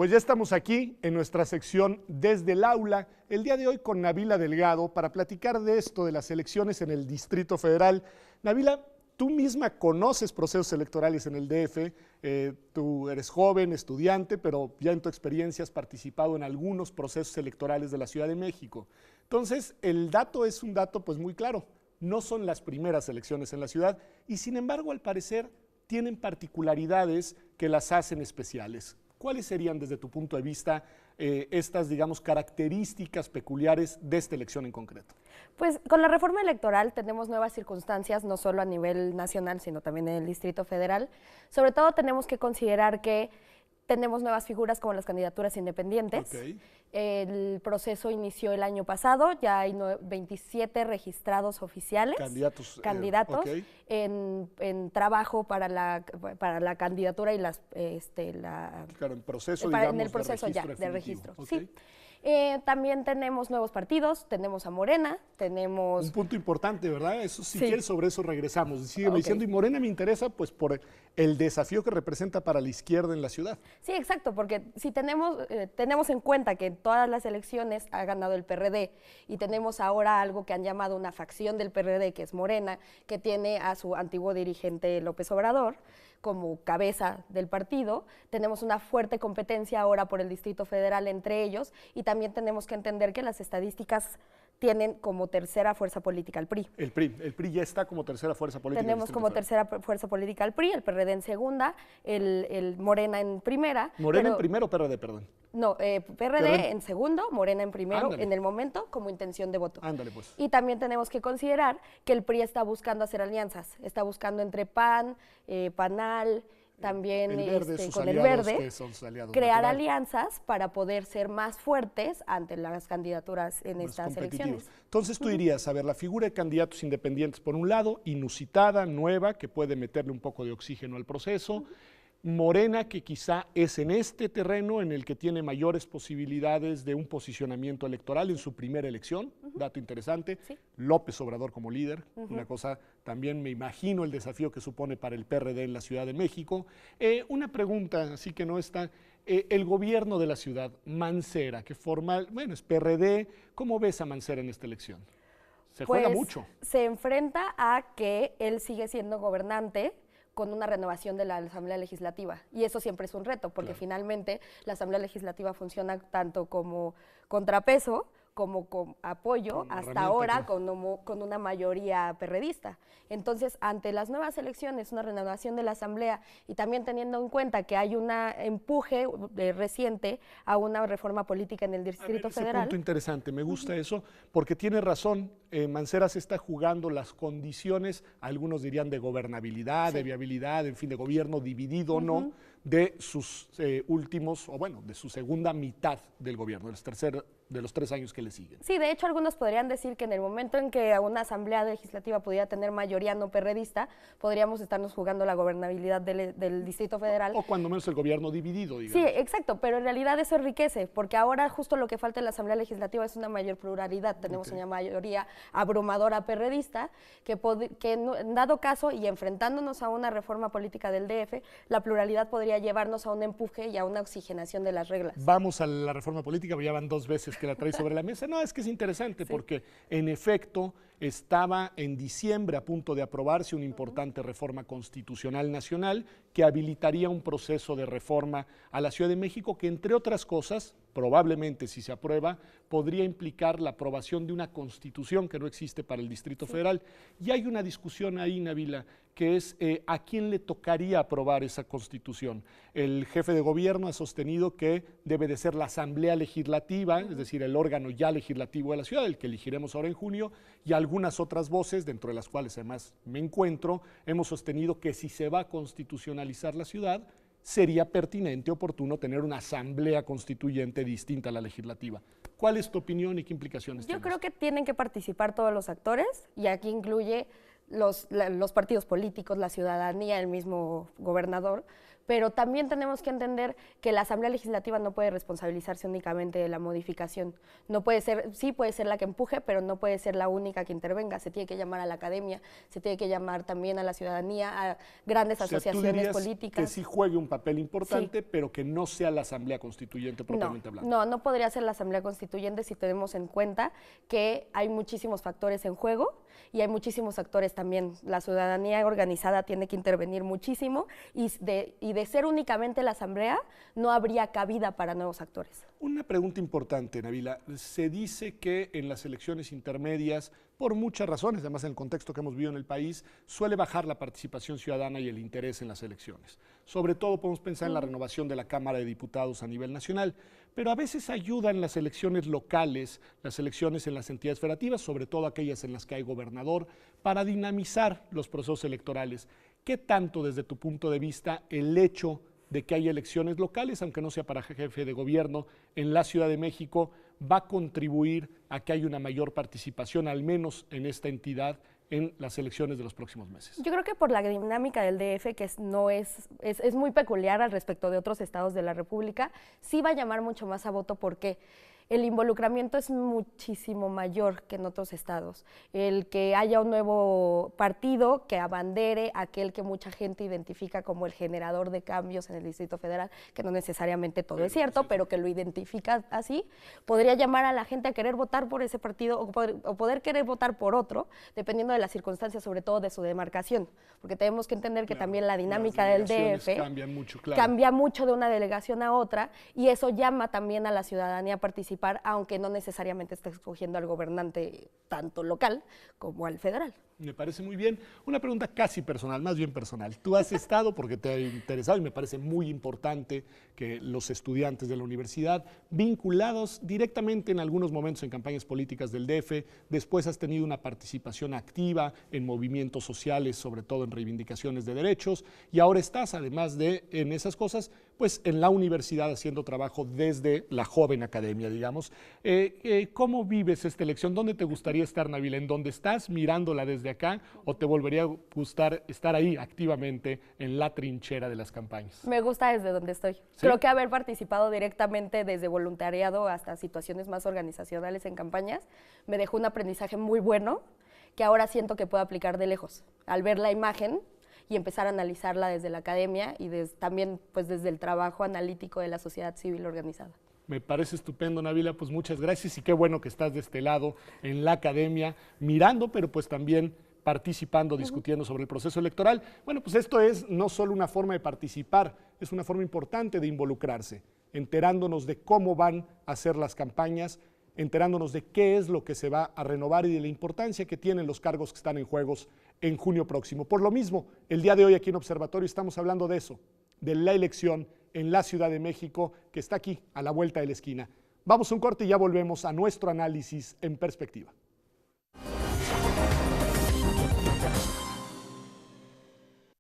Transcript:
Pues ya estamos aquí en nuestra sección Desde el Aula, el día de hoy con Nabila Delgado para platicar de esto, de las elecciones en el Distrito Federal. Nabila, tú misma conoces procesos electorales en el DF, tú eres joven, estudiante, pero ya en tu experiencia has participado en algunos procesos electorales de la Ciudad de México. Entonces, el dato es un dato pues muy claro, no son las primeras elecciones en la ciudad y sin embargo, al parecer, tienen particularidades que las hacen especiales. ¿Cuáles serían desde tu punto de vista estas, digamos, características peculiares de esta elección en concreto? Pues con la reforma electoral tenemos nuevas circunstancias, no solo a nivel nacional, sino también en el Distrito Federal. Sobre todo tenemos que considerar que tenemos nuevas figuras como las candidaturas independientes. Okay. El proceso inició el año pasado, ya hay 27 registrados oficiales, candidatos okay, en trabajo para la candidatura y claro, en proceso, en el proceso de registro. Okay. Sí. También tenemos nuevos partidos, tenemos a Morena, tenemos... Un punto importante, ¿verdad? Eso, si sí. quieres, sobre eso regresamos. Sígueme diciendo, y Morena me interesa pues por el desafío que representa para la izquierda en la ciudad. Sí, exacto, porque si tenemos en cuenta que en todas las elecciones ha ganado el PRD y tenemos ahora algo que han llamado una facción del PRD, que es Morena, que tiene a su antiguo dirigente López Obrador como cabeza del partido, tenemos una fuerte competencia ahora por el Distrito Federal entre ellos y también tenemos que entender que las estadísticas tienen como tercera fuerza política al PRI. El PRI ya está como tercera fuerza política. Tenemos como tercera fuerza política al PRI, el PRD en segunda, el Morena en primera. ¿Morena en primero o PRD, perdón? No, PRD en segundo, Morena en primero, Ándale. en el momento, como intención de voto. Ándale, pues. Y también tenemos que considerar que el PRI está buscando hacer alianzas, está buscando entre PAN, PANAL, también con el Verde, crear alianzas para poder ser más fuertes ante las candidaturas en estas elecciones. Entonces tú dirías, a ver, la figura de candidatos independientes, por un lado, inusitada, nueva, que puede meterle un poco de oxígeno al proceso, Morena, que quizá es en este terreno en el que tiene mayores posibilidades de un posicionamiento electoral en su primera elección, dato interesante, sí. López Obrador como líder, una cosa también me imagino el desafío que supone para el PRD en la Ciudad de México. Una pregunta, así que no está, el gobierno de la ciudad, Mancera, que formal, bueno, es PRD, ¿cómo ves a Mancera en esta elección? Se juega mucho. Se enfrenta a que él sigue siendo gobernante, con una renovación de la Asamblea Legislativa. Y eso siempre es un reto, porque finalmente la Asamblea Legislativa funciona tanto como contrapeso, como con apoyo, hasta ahora con una mayoría perredista. Entonces, ante las nuevas elecciones, una renovación de la Asamblea y también teniendo en cuenta que hay un empuje reciente a una reforma política en el Distrito Federal. Ese punto interesante, me gusta eso, porque tiene razón, Mancera se está jugando las condiciones, algunos dirían de gobernabilidad, de viabilidad, en fin, de gobierno dividido o no, de sus últimos, o bueno, de su segunda mitad del gobierno, de los 3 años que le siguen. Sí, de hecho algunos podrían decir que en el momento en que una asamblea legislativa pudiera tener mayoría no perredista, podríamos estarnos jugando la gobernabilidad del Distrito Federal. O cuando menos el gobierno dividido, digamos. Sí, exacto, pero en realidad eso enriquece, porque ahora justo lo que falta en la asamblea legislativa es una mayor pluralidad. Tenemos una mayoría abrumadora perredista que en dado caso y enfrentándonos a una reforma política del DF, la pluralidad podría llevarnos a un empuje y a una oxigenación de las reglas. Vamos a la reforma política, pero ya van 2 veces que la trae sobre la mesa. No, es que es interesante porque en efecto estaba en diciembre a punto de aprobarse una importante reforma constitucional nacional que habilitaría un proceso de reforma a la Ciudad de México que, entre otras cosas, probablemente si se aprueba, podría implicar la aprobación de una constitución que no existe para el Distrito Federal. Y hay una discusión ahí, Nabila, que es a quién le tocaría aprobar esa constitución. El jefe de gobierno ha sostenido que debe de ser la Asamblea Legislativa, es decir, el órgano ya legislativo de la ciudad, el que elegiremos ahora en junio, y algunas otras voces, dentro de las cuales además me encuentro, hemos sostenido que si se va a constitucionalizar la ciudad, sería pertinente, oportuno tener una asamblea constituyente distinta a la legislativa. ¿Cuál es tu opinión y qué implicaciones tiene? Yo creo que tienen que participar todos los actores y aquí incluye los partidos políticos, la ciudadanía, el mismo gobernador, pero también tenemos que entender que la Asamblea Legislativa no puede responsabilizarse únicamente de la modificación. No puede ser, sí puede ser la que empuje, pero no puede ser la única que intervenga. Se tiene que llamar a la academia, se tiene que llamar también a la ciudadanía, a grandes asociaciones políticas. Que sí juegue un papel importante, pero que no sea la Asamblea Constituyente propiamente hablando. No podría ser la Asamblea Constituyente si tenemos en cuenta que hay muchísimos factores en juego y hay muchísimos actores también. La ciudadanía organizada tiene que intervenir muchísimo y de ser únicamente la Asamblea, no habría cabida para nuevos actores. Una pregunta importante, Nabila. Se dice que en las elecciones intermedias, por muchas razones, además en el contexto que hemos vivido en el país, suele bajar la participación ciudadana y el interés en las elecciones. Sobre todo podemos pensar en la renovación de la Cámara de Diputados a nivel nacional, pero a veces ayudan las elecciones locales, las elecciones en las entidades federativas, sobre todo aquellas en las que hay gobernador, para dinamizar los procesos electorales. ¿Qué tanto, desde tu punto de vista, el hecho de que haya elecciones locales, aunque no sea para jefe de gobierno, en la Ciudad de México, va a contribuir a que haya una mayor participación, al menos en esta entidad, en las elecciones de los próximos meses? Yo creo que por la dinámica del DF, que es muy peculiar al respecto de otros estados de la República, sí va a llamar mucho más a voto porque el involucramiento es muchísimo mayor que en otros estados. El que haya un nuevo partido que abandere aquel que mucha gente identifica como el generador de cambios en el Distrito Federal, que no necesariamente todo es cierto, pero que lo identifica así, podría llamar a la gente a querer votar por ese partido o poder querer votar por otro, dependiendo de las circunstancias, sobre todo de su demarcación. Porque tenemos que entender que también la dinámica del DF cambia mucho de una delegación a otra, y eso llama también a la ciudadanía a participar, aunque no necesariamente está escogiendo al gobernante tanto local como al federal. Me parece muy bien. Una pregunta casi personal, más bien personal. Tú has estado, porque te ha interesado y me parece muy importante que los estudiantes de la universidad, vinculados directamente en algunos momentos en campañas políticas del DF, después has tenido una participación activa en movimientos sociales, sobre todo en reivindicaciones de derechos, y ahora estás, además de en esas cosas, pues en la universidad haciendo trabajo desde la joven academia, digamos. ¿Cómo vives esta elección? ¿Dónde te gustaría estar, Nabila? ¿En dónde estás mirándola desde acá o te volvería a gustar estar ahí activamente en la trinchera de las campañas? Me gusta desde donde estoy. ¿Sí? Creo que haber participado directamente desde voluntariado hasta situaciones más organizacionales en campañas me dejó un aprendizaje muy bueno que ahora siento que puedo aplicar de lejos. Al ver la imagen y empezar a analizarla desde la academia y también pues, desde el trabajo analítico de la sociedad civil organizada. Me parece estupendo, Nabila, pues muchas gracias y qué bueno que estás de este lado en la academia, mirando, pero pues también participando, discutiendo sobre el proceso electoral. Bueno, pues esto es no solo una forma de participar, es una forma importante de involucrarse, enterándonos de cómo van a ser las campañas, enterándonos de qué es lo que se va a renovar y de la importancia que tienen los cargos que están en juegos en junio próximo. Por lo mismo, el día de hoy aquí en Observatorio estamos hablando de eso, de la elección en la Ciudad de México, que está aquí, a la vuelta de la esquina. Vamos a un corte y ya volvemos a nuestro análisis en perspectiva.